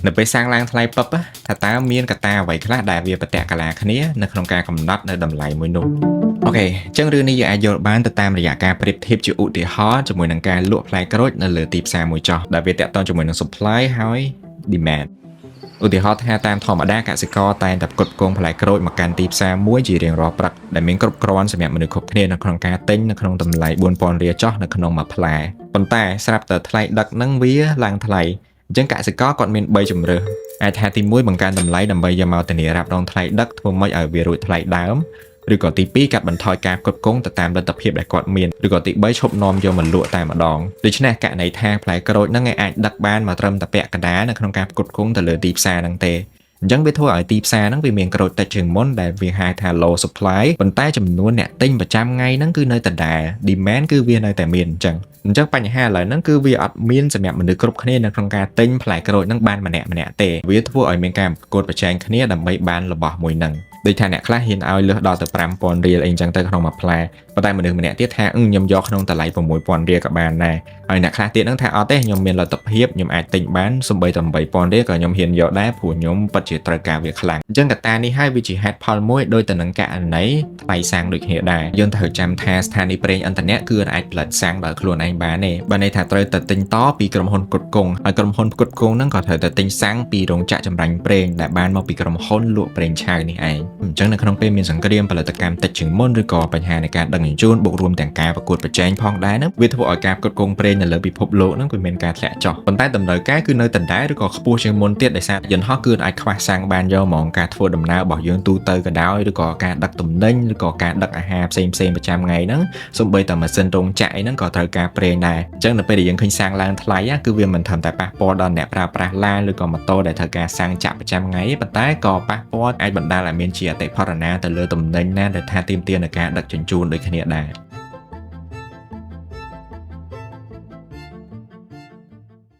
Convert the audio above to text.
នៅពេលសាំងឡើងថ្លៃពឹបថាតើមានកត្តាអ្វីខ្លះដែលវាប្រតិកលាគ្នានៅក្នុងការកំណត់នៅតម្លៃមួយនោះអូខេអញ្ចឹងរឿងនេះយើងអាចយល់បានទៅតាមរយៈការប្រៀបធៀបជាឧទាហរណ៍ជាមួយនឹងការលក់ផ្លែក្រូចនៅលើទីផ្សារមួយចោះដែលវាតាក់ទងជាមួយនឹង supply ហើយ demand ឧទាហរណ៍ថាតាមធម្មតាកសិករតែងតែផ្គត់ផ្គង់ផ្លែក្រូចមកកាន់ទីផ្សារមួយជារៀងរាល់ព្រឹកដែលមានគ្រប់គ្រាន់សម្រាប់មនុស្សគ្រប់គ្នានៅក្នុងការទិញនៅក្នុងតម្លៃ 4000 រៀលចោះនៅក្នុងមួយផ្លែប៉ុន្តែស្រាប់តែថ្លៃដឹកនឹងវាឡើងថ្លៃអញ្ចឹងកសិករគាត់មាន3ជម្រើសអាចថាទី1បង្កើនតម្លៃដើម្បីយកមកធានារ៉ាប់រងថ្លៃដឹកធ្វើម៉េចឲ្យវារួចថ្លៃដើមឬក៏ទី2កាត់បន្ថយការផ្គត់ផ្គង់ទៅតាមលទ្ធភាពដែលគាត់មានឬក៏ទី3ឈប់នាំយកមកលក់តែម្ដងដូច្នេះករណីថាផ្លែក្រូចហ្នឹងអាចដឹកបានមកត្រឹមតែពាក់កណ្ដាលនៅក្នុងការផ្គត់ផ្គង់ទៅលើទីផ្សារហ្នឹងទេអញ្ចឹងវាធ្វើឲ្យទីផ្សារហ្នឹងវាមានក្រូចតិចជាងមុនដែលវាហៅថា low supply ប៉ុន្តែចំនួនអ្នកទិញប្រចាំថ្ងៃហ្នឹងគឺនៅតែដែរ demand គឺវានៅតែមានអញ្ចឹងបញ្ហាឥឡូវហ្នឹងគឺវាអត់មានសម្រាប់មនុស្សគ្រប់គ្នានៅក្នុងការទិញផ្លែក្រូចហ្នឹងបានម្នាក់ទេវាធ្វើឲ្យមានការប្រកួតប្រជែងគ្នាដើម្បីបានរបស់មួយហ្នឹងដូចថាអ្នកខ្លះហ៊ានឲ្យលើសដល់ទៅ 5000 រៀលអីអញ្ចឹងទៅក្នុងមួយផ្លែប៉ុន្តែមនុស្សម្នាក់ទៀតថាខ្ញុំយកក្នុងតម្លៃ 6000 រៀលក៏បានដែរហើយអ្នកខ្លះទៀតហ្នឹងថាអត់ទេខ្ញុំមានលទ្ធភាពខ្ញុំអាចទិញបានសូម្បីតែ 8000 រៀលក៏ខ្ញុំហ៊ានយកដែរព្រោះខ្ញុំពិតជាត្រូវការវាខ្លាំងអញ្ចឹងកត្តានេះហើយវាជាហេតុផលមួយដោយទៅនឹងករណីថ្លៃសាំងដូចគ្នាដែរយើងត្រូវចាំថាស្ថានីយ៍ប្រេងឥន្ធនៈគឺអាចផលិតសាំងដោយខ្លួនឯងបានទេបើន័យថាត្រូវតែទិញតពីក្រុមហ៊ុនផ្គត់ផ្គង់ហើយក្រុមហ៊ុនផ្គត់ផ្គង់ហ្នឹងក៏ត្រូវតែទិញសាំងពីរោងចក្រចម្រាញ់ប្រេងដែលបានមកពីក្រុមហ៊ុនលក់ប្រេងឆៅនេះឯងអញ្ចឹងនៅក្នុងពេលមានសង្គ្រាមផលិតកម្មតិចជាងមុនឬក៏បញ្ហានៃការដឹកជញ្ជូនបូករួមទាំងការប្រកួតប្រជែងផងដែរហ្នឹងវាធ្វើឲ្យការផ្គត់ផ្គង់ប្រេងនៅលើពិភពលោកហ្នឹងគឺមានការធ្លាក់ចុះប៉ុន្តែតម្រូវការគឺនៅដដែលឬក៏ខ្ពស់ជាងមុនទៀតដោយសារយន្តហោះគឺអាចខ្វះសាំងបានយកហ្មងការធ្វើដំណើររបស់យើងទូទៅក៏ដោយឬក៏ការដឹកទំនិញឬក៏ការដឹកអាហារផ្សេងប្រចាំថ្ងៃហ្នឹងសូម្បីតែម៉ាស៊ីនរោងចក្រអីហ្នឹងក៏ត្រូវការប្រេងដែរអញ្ចឹងនៅពេលដែលយើងឃើញសាំងឡើងថ្លៃគឺវាមិនត្រឹមតែប៉ះពាល់ដល់អ្នកប្រើប្រាស់ឡានឬក៏ម៉ូតូដែលត្រូវការសាំងចាក់ប្រចាំថ្ងៃទេប៉ុន្តែក៏ប៉ះពាល់អាចបណ្ដាលឲ្យមានជាអតិផរណាទៅលើទំនិញណាដែលថាទាមទារនឹងការដឹកជញ្ជូនដូចគ្នាដែរ